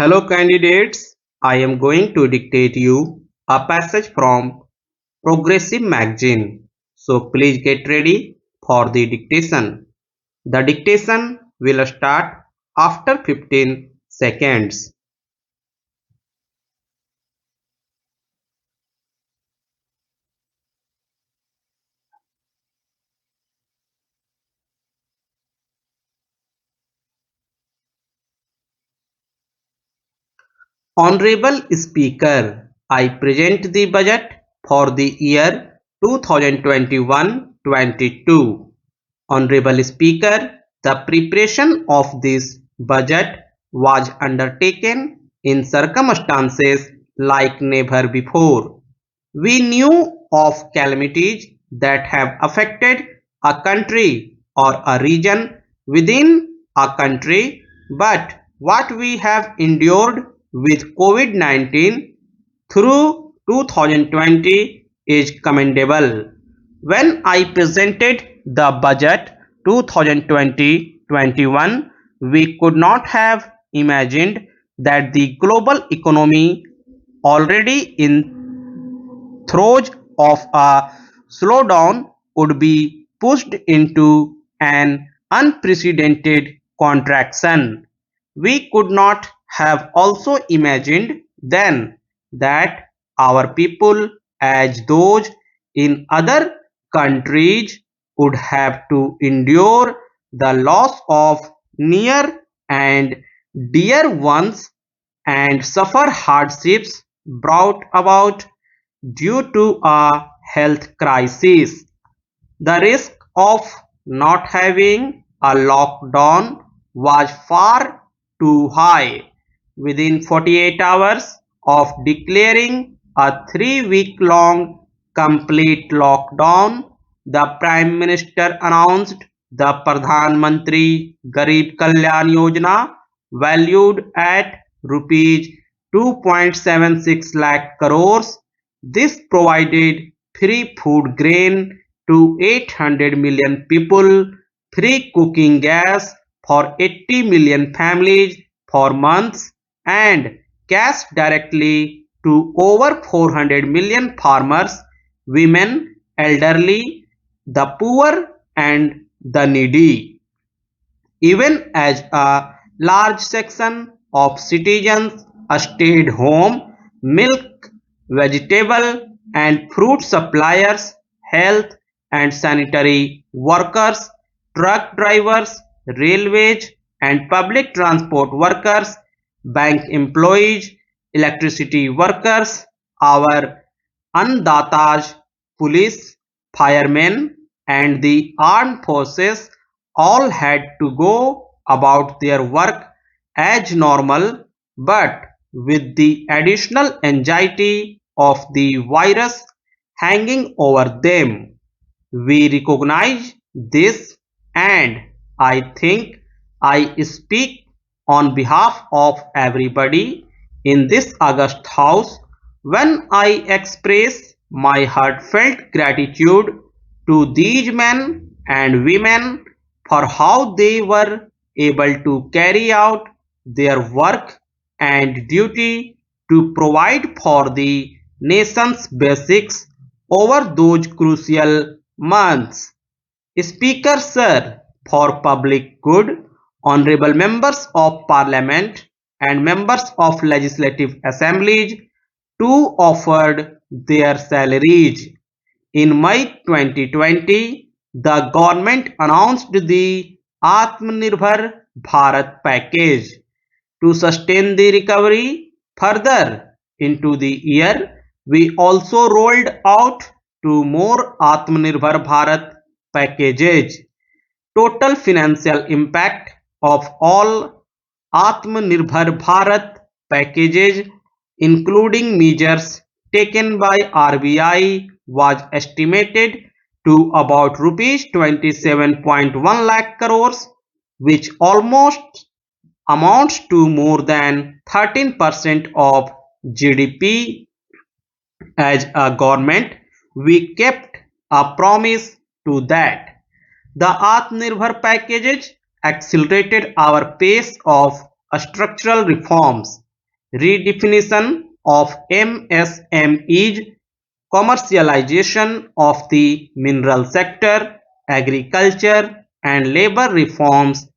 Hello candidates, I am going to dictate you a passage from Progressive Magazine. So please get ready for the dictation. The dictation will start after 15 seconds. Honorable Speaker, I present the budget for the year 2021-22. Honorable Speaker, the preparation of this budget was undertaken in circumstances like never before. We knew of calamities that have affected a country or a region within a country, but what we have endured with COVID-19 through 2020 is commendable. When I presented the budget 2020-21, we could not have imagined that the global economy, already in throes of a slowdown, would be pushed into an unprecedented contraction. We could not have also imagined then that our people, as those in other countries, would have to endure the loss of near and dear ones and suffer hardships brought about due to a health crisis. The risk of not having a lockdown was far too high. Within 48 hours of declaring a 3-week long complete lockdown, the Prime Minister announced the Pradhan Mantri Garib Kalyan Yojana, valued at rupees 2.76 lakh crores. This provided free food grain to 800 million people, free cooking gas for 80 million families for months, and cash directly to over 400 million farmers, women, elderly, the poor, and the needy. Even as a large section of citizens stayed home, milk, vegetable and fruit suppliers, health and sanitary workers, truck drivers, railways and public transport workers, bank employees, electricity workers, our Andatas, police, firemen and the armed forces all had to go about their work as normal, but with the additional anxiety of the virus hanging over them. We recognize this, and I think I speak on behalf of everybody in this August House when I express my heartfelt gratitude to these men and women for how they were able to carry out their work and duty to provide for the nation's basics over those crucial months. Speaker Sir, for public good, honorable members of parliament and members of legislative assemblies too offered their salaries. In May 2020, the government announced the Atmanirbhar Bharat package to sustain the recovery further into the year. We also rolled out two more Atmanirbhar Bharat packages. Total financial impact of all Atmanirbhar Bharat packages, including measures taken by RBI, was estimated to about rupees 27.1 lakh crores, which almost amounts to more than 13% of GDP. As a government, we kept a promise to that. The Atmanirbhar packages accelerated our pace of structural reforms. redefinition of MSMEs, commercialization of the mineral sector, agriculture and labor reforms,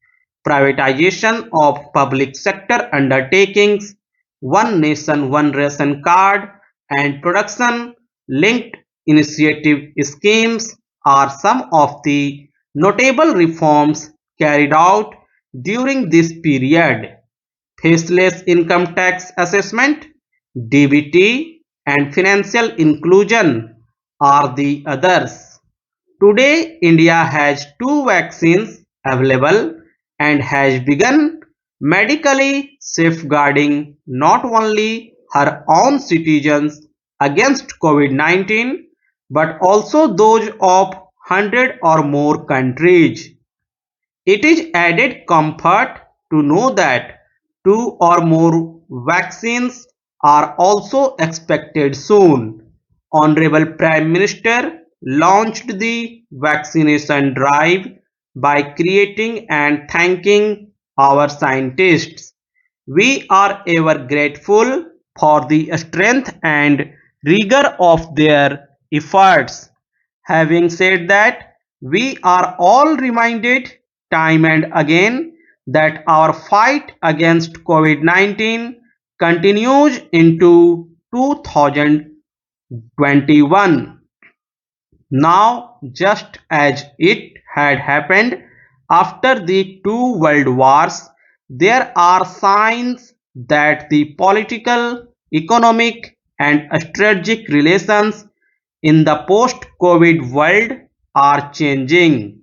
privatization of public sector undertakings, one nation one ration card and production linked initiative schemes are some of the notable reforms carried out during this period. Faceless income tax assessment, DBT, and financial inclusion are the others. Today, India has two vaccines available and has begun medically safeguarding not only her own citizens against COVID-19 but also those of 100 or more countries. It is added comfort to know that two or more vaccines are also expected soon. Honorable Prime Minister launched the vaccination drive by creating and thanking our scientists. We are ever grateful for the strength and rigor of their efforts. Having said that, we are all reminded time and again that our fight against COVID-19 continues into 2021. Now, just as it had happened after the two world wars, there are signs that the political, economic, and strategic relations in the post-COVID world are changing.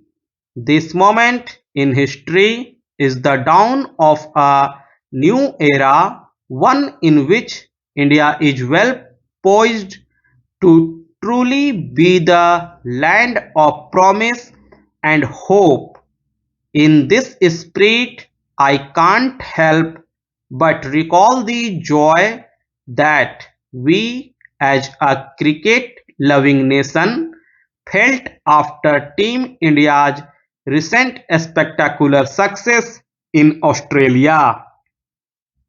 This moment in history is the dawn of a new era, one in which India is well poised to truly be the land of promise and hope. In this spirit, I can't help but recall the joy that we as a cricket loving nation felt after Team India's recent spectacular success in Australia.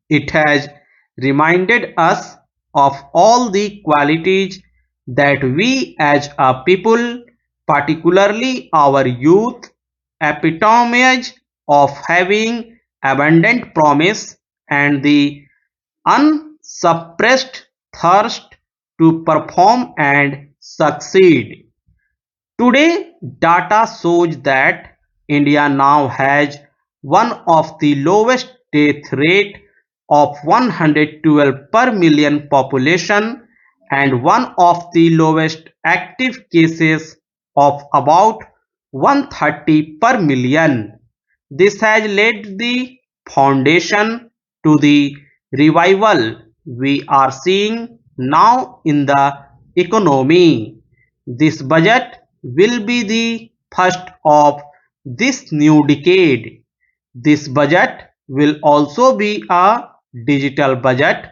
It has reminded us of all the qualities that we as a people, particularly our youth, epitomize of having abundant promise and the unsuppressed thirst to perform and succeed. Today, data shows that India now has one of the lowest death rate of 112 per million population and one of the lowest active cases of about 130 per million. This has laid the foundation to the revival we are seeing now in the economy. This budget will be the first of this new decade. This budget will also be a digital budget,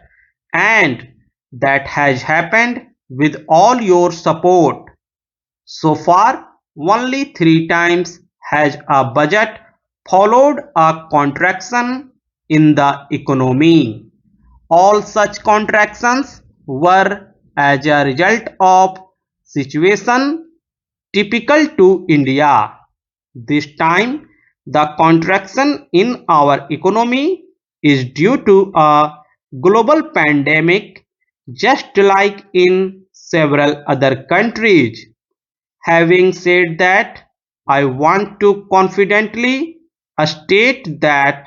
and that has happened with all your support. So far, only three times has a budget followed a contraction in the economy. All such contractions were as a result of situation typical to India. This time, the contraction in our economy is due to a global pandemic, just like in several other countries. Having said that, I want to confidently state that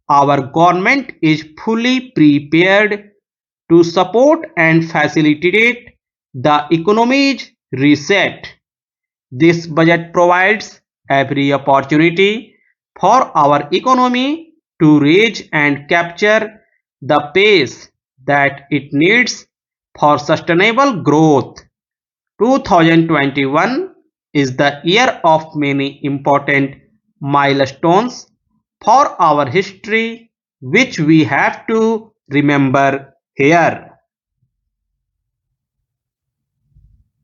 our government is fully prepared to support and facilitate the economy's reset. This budget provides every opportunity for our economy to reach and capture the pace that it needs for sustainable growth. 2021 is the year of many important milestones for our history which we have to remember here.